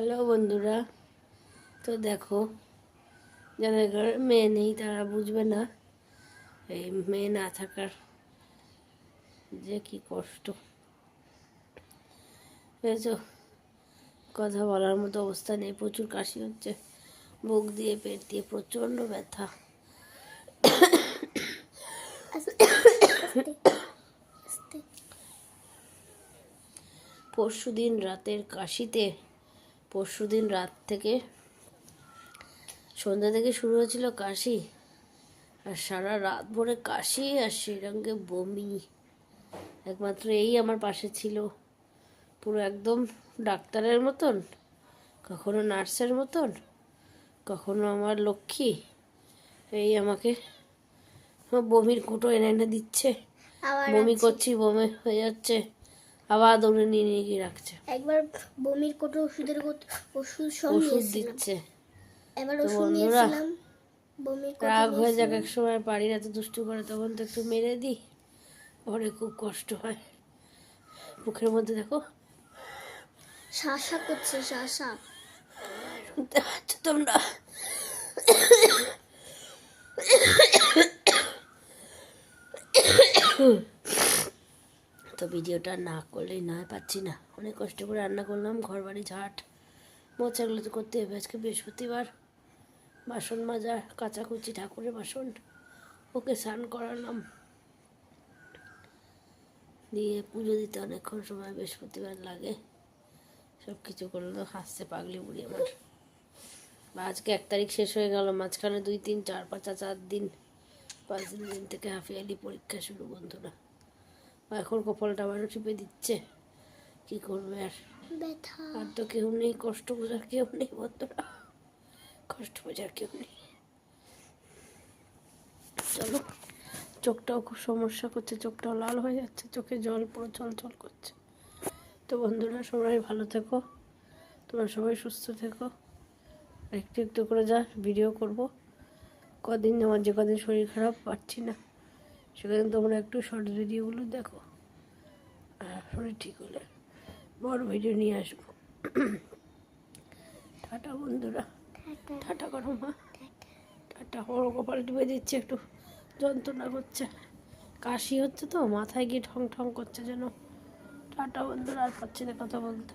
Hello বন্ধুরা, তো দেখো, যাদের ঘরে মেয়ে নেই তারা বুঝবে না এই মেয়ে না থাকার যে কি কষ্ট। বুঝেছো, কথা বলার মতো অবস্থা নেই, প্রচুর কাশি হচ্ছে, বুক দিয়ে পেট দিয়ে প্রচণ্ড ব্যথা। পরশুদিন রাতের কাশিতে, পরশুদিন রাত থেকে সন্ধ্যা থেকে শুরু হয়েছিল কাশি, আর সারা রাত ভরে কাশি আর সেই রঙে বমি। একমাত্র এই আমার পাশে ছিল, পুরো একদম ডাক্তারের মতন, কখনো নার্সের মতন, কখনো আমার লক্ষ্মী। এই আমাকে বমির কুটো এনে এনে দিচ্ছে, বমি করছি, বমি হয়ে যাচ্ছে, আবার দৌড়ে নিয়ে নিয়ে গিয়ে রাখছে। একবার বমির কোটো ওষুধ দিচ্ছে। এবার ওষুধ নিয়েছিলাম, বমির কোটো রাগ হয়ে যাক, এক সময় বাড়ির এত দুষ্টু করে, তখন তো একটু মেরে দিই, পরে খুব কষ্ট হয়। মুখের মধ্যে দেখো শাসা করছে, শাসা শুনতে পাচ্ছ তোমরা? তো ভিডিওটা না করলেই নয়, পাচ্ছি না, অনেক কষ্ট করে রান্না করলাম, ঘর বাড়ি ঝাঁট মোছাগুলো তো করতে হবে। আজকে বৃহস্পতিবার, বাসন মাজা, কাচাকুচি, ঠাকুরের বাসন, ওকে স্নান করালাম, দিয়ে পুজো দিতে অনেকক্ষণ সময় বৃহস্পতিবার লাগে, সব কিছু করলো। হাসছে পাগলি বুড়ি আমার। আজকে 1 তারিখ শেষ হয়ে গেল, মাঝখানে 2, 3, 4, 5, 4 দিন, 5 দিন থেকে হাফ ইয়ারলি পরীক্ষা শুরু। বন্ধুরা এখন কপালটা আবারও টিপে দিচ্ছে, কি করবে আর, ব্যথা। আর তো কেউ নেই, কষ্ট বোঝার কেউ নেই বন্ধুরা, কষ্ট বোঝার কেউ নেই। চলো, চোখটাও খুব সমস্যা করছে, চোখটাও লাল হয়ে যাচ্ছে, চোখে জল পুরো চল করছে। তো বন্ধুরা সবাই ভালো থেকো, তোমরা সবাই সুস্থ থেকো। একটু একটু করে যা ভিডিও করব, কদিন আমার যে কদিন শরীর খারাপ, পাচ্ছি না, সেখানে তোমরা একটু শর্ট ভিডিওগুলো দেখো, আর শরীর ঠিক হলে বড় ভিডিও নিয়ে আসবো। টাটা বন্ধুরা, টাটা করো মা, টাটা। ওর কপাল টিপে দিচ্ছে, একটু যন্ত্রণা করছে, কাশি হচ্ছে তো, মাথায় গিয়ে ঠং ঠং করছে যেন। টাটা বন্ধুরা, আর পাচ্ছি না কথা বলতে।